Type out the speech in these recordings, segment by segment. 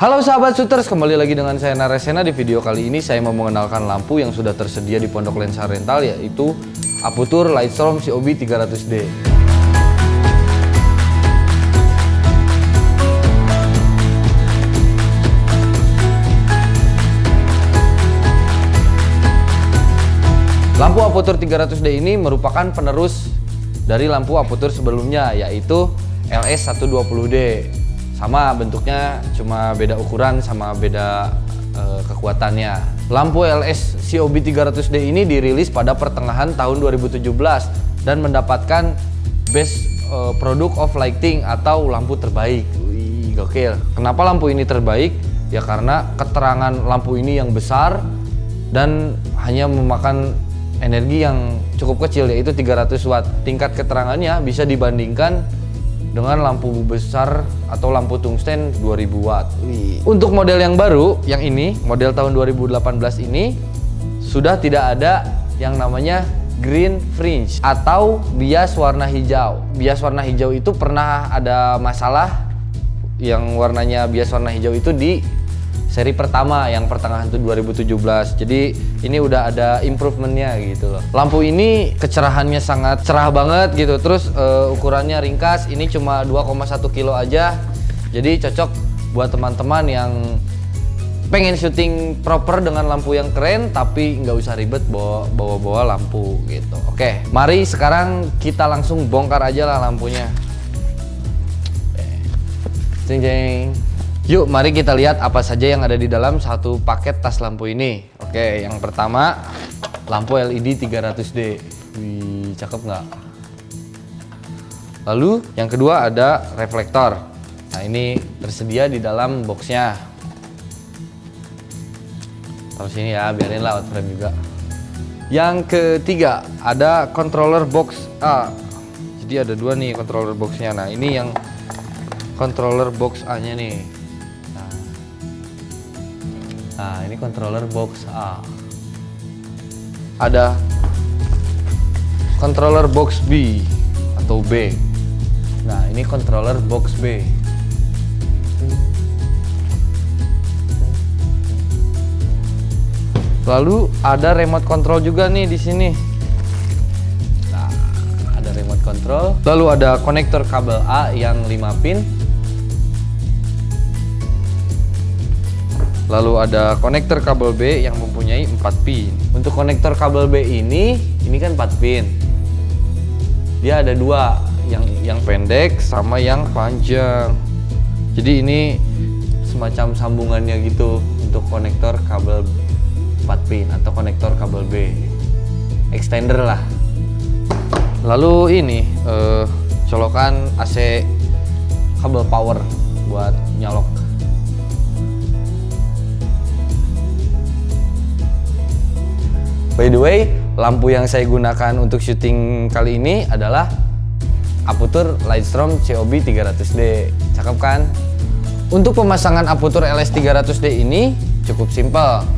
Halo sahabat shooters, kembali lagi dengan saya Naresena. Di video kali ini saya mau mengenalkan lampu yang sudah tersedia di Pondok Lensa Rental, yaitu Aputure Lightstorm COB 300D. Lampu Aputure 300D ini merupakan penerus dari lampu Aputure sebelumnya, yaitu LS120D. Sama bentuknya, cuma beda ukuran sama beda kekuatannya. Lampu LS COB 300D ini dirilis pada pertengahan tahun 2017 dan mendapatkan Best Product of Lighting atau lampu terbaik. Wih, gokil. Kenapa lampu ini terbaik? Ya karena keterangan lampu ini yang besar dan hanya memakan energi yang cukup kecil, yaitu 300 watt. Tingkat keterangannya bisa dibandingkan dengan lampu besar atau lampu tungsten 2000 watt. Untuk model yang baru, yang ini, model tahun 2018 ini, sudah tidak ada yang namanya green fringe atau bias warna hijau. Bias warna hijau itu pernah ada masalah yang warnanya bias warna hijau itu di seri pertama yang pertengahan itu 2017. Jadi ini udah ada improvementnya gitu loh. Lampu ini kecerahannya sangat cerah banget gitu. Terus ukurannya ringkas. Ini cuma 2,1 kilo aja. Jadi cocok buat teman-teman yang pengen syuting proper dengan lampu yang keren tapi nggak usah ribet bawa lampu gitu. Oke, mari sekarang kita langsung bongkar aja lah lampunya. Jeng jeng. Yuk, mari kita lihat apa saja yang ada di dalam satu paket tas lampu ini. Oke, yang pertama lampu LED 300D. Wih, cakep nggak? Lalu yang kedua ada reflektor. Nah, ini tersedia di dalam boxnya. Taruh sini ya, biarin lah out frame juga. Yang ketiga ada controller box A. Jadi ada dua nih controller boxnya. Nah, ini yang controller box A-nya nih. Nah, ini controller box A. Ada controller box B atau B. Nah, ini controller box B. Lalu ada remote control juga nih di sini. Nah, ada remote control. Lalu ada konektor kabel A yang 5 pin. Lalu ada konektor kabel B yang mempunyai 4 pin. Untuk konektor kabel B ini kan 4 pin. Dia ada dua, yang pendek sama yang panjang. Jadi ini semacam sambungannya gitu untuk konektor kabel 4 pin atau konektor kabel B. Extender lah. Lalu ini colokan AC kabel power buat nyolok. By the way, lampu yang saya gunakan untuk syuting kali ini adalah Aputure Lightstorm COB 300D. Cakep kan? Untuk pemasangan Aputure LS 300D ini cukup simpel.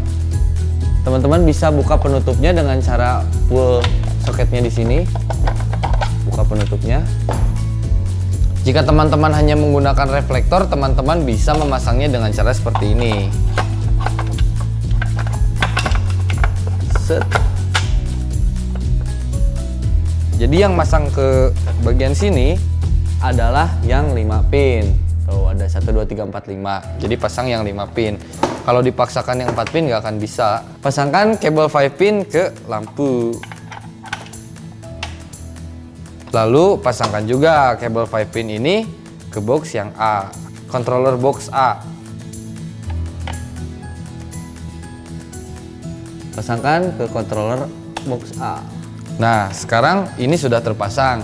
Teman-teman bisa buka penutupnya dengan cara pull soketnya di sini. Buka penutupnya. Jika teman-teman hanya menggunakan reflektor, teman-teman bisa memasangnya dengan cara seperti ini. Jadi yang masang ke bagian sini adalah yang 5 pin. Tuh ada 1, 2, 3, 4, 5. Jadi pasang yang 5 pin. Kalau dipaksakan yang 4 pin nggak akan bisa. Pasangkan kabel 5 pin ke lampu. Lalu pasangkan juga kabel 5 pin ini ke box yang A, controller box A. Pasangkan ke controller box A. Nah, sekarang ini sudah terpasang.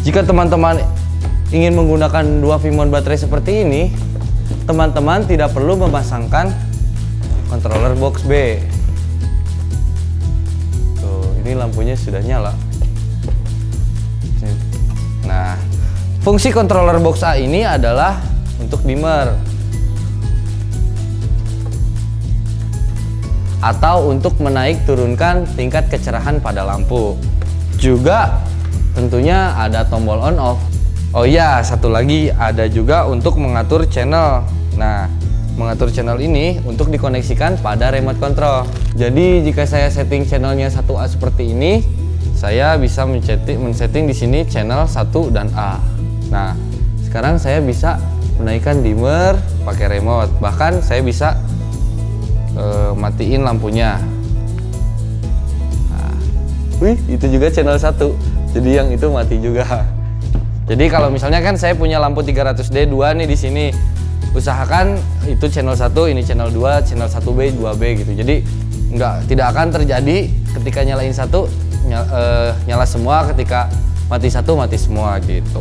Jika teman-teman ingin menggunakan 2 V-mount baterai seperti ini, teman-teman tidak perlu memasangkan controller box B. Tuh, ini lampunya sudah nyala. Nah, fungsi controller box A ini adalah untuk dimmer atau untuk menaik turunkan tingkat kecerahan pada lampu. juga tentunya ada tombol on off. Oh iya, satu lagi ada juga untuk mengatur channel. Nah, mengatur channel ini untuk dikoneksikan pada remote control. Jadi jika saya setting channelnya 1A seperti ini, saya bisa men-setting di sini channel 1 dan A. Nah, sekarang saya bisa menaikkan dimmer pakai remote. Bahkan saya bisa matiin lampunya. Nah, wih, itu juga channel 1. Jadi yang itu mati juga. Jadi kalau misalnya kan saya punya lampu 300D 2 nih di sini. Usahakan itu channel 1, ini channel 2, channel 1B, 2B gitu. Jadi tidak akan terjadi ketika nyalain satu nyala semua, ketika mati satu mati semua gitu.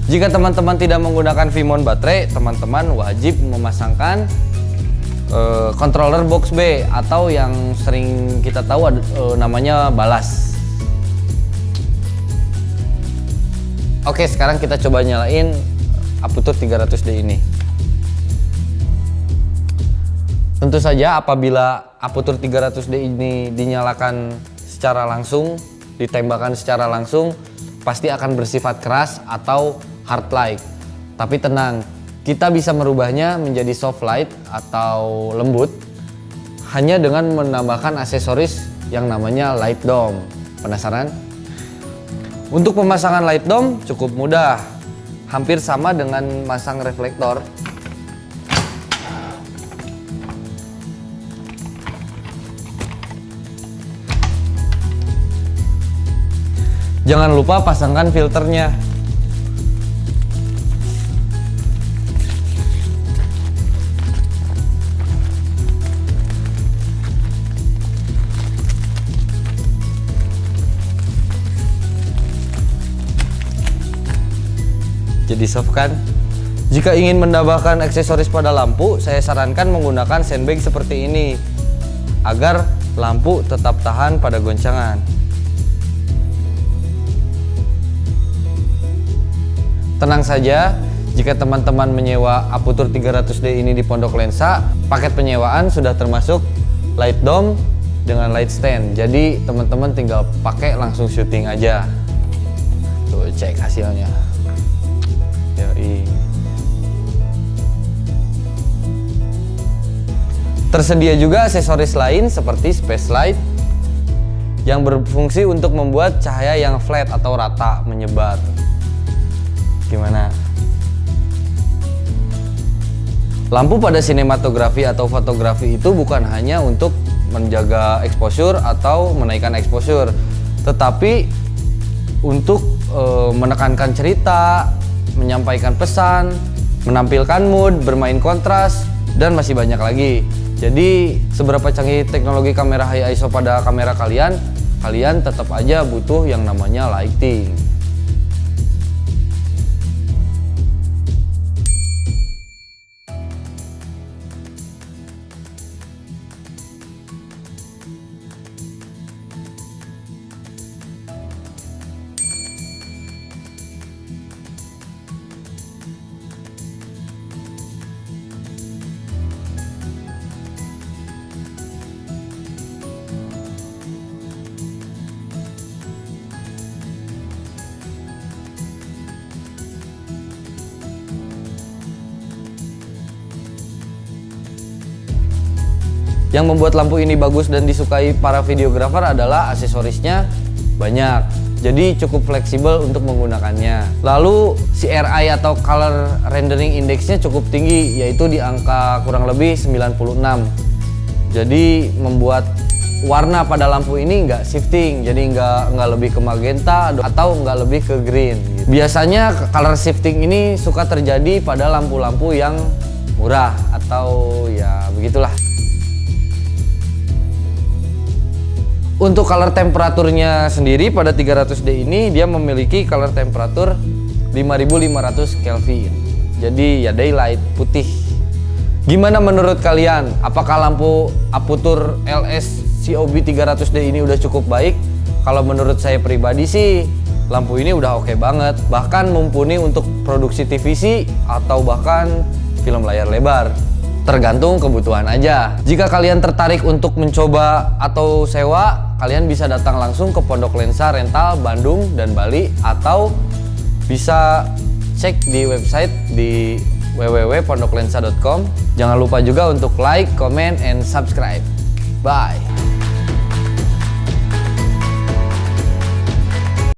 Jika teman-teman tidak menggunakan V-mount baterai, teman-teman wajib memasangkan controller box B atau yang sering kita tahu namanya balas. Oke, sekarang kita coba nyalain Aputur 300D ini. Tentu saja apabila Aputur 300D ini dinyalakan secara langsung, ditembakkan secara langsung, pasti akan bersifat keras atau hard light. Tapi tenang, kita bisa merubahnya menjadi soft light atau lembut hanya dengan menambahkan aksesoris yang namanya light dome. Penasaran? Untuk pemasangan light dome cukup mudah, hampir sama dengan masang reflektor. Jangan lupa pasangkan filternya. Jadi soft kan? Jika ingin menambahkan aksesoris pada lampu, saya sarankan menggunakan sandbag seperti ini agar lampu tetap tahan pada goncangan. Tenang saja, jika teman-teman menyewa Aputur 300D ini di Pondok Lensa, paket penyewaan sudah termasuk light dome dengan light stand. Jadi teman-teman tinggal pakai langsung syuting aja. Tuh, cek hasilnya. Yoi. Tersedia juga aksesoris lain seperti space light yang berfungsi untuk membuat cahaya yang flat atau rata menyebar. Gimana? Lampu pada sinematografi atau fotografi itu bukan hanya untuk menjaga exposure atau menaikkan exposure, tetapi untuk menekankan cerita, menyampaikan pesan, menampilkan mood, bermain kontras, dan masih banyak lagi. Jadi seberapa canggih teknologi kamera high ISO pada kamera kalian tetap aja butuh yang namanya lighting. Yang membuat lampu ini bagus dan disukai para videografer adalah aksesorisnya banyak. Jadi cukup fleksibel untuk menggunakannya. Lalu CRI atau Color Rendering Indexnya cukup tinggi, yaitu di angka kurang lebih 96. Jadi membuat warna pada lampu ini nggak shifting, jadi nggak lebih ke magenta atau nggak lebih ke green gitu. Biasanya color shifting ini suka terjadi pada lampu-lampu yang murah atau ya begitulah. Untuk color temperaturnya sendiri pada 300D ini dia memiliki color temperatur 5500 Kelvin. Jadi ya daylight, putih. Gimana menurut kalian? Apakah lampu Aputur LS COB 300D ini udah cukup baik? Kalau menurut saya pribadi sih lampu ini udah oke banget. Bahkan mumpuni untuk produksi TVC atau bahkan film layar lebar. tergantung kebutuhan aja. Jika kalian tertarik untuk mencoba atau sewa, kalian bisa datang langsung ke Pondok Lensa Rental Bandung dan Bali, atau bisa cek di website di www.pondoklensa.com. Jangan lupa juga untuk like, comment, and subscribe. Bye.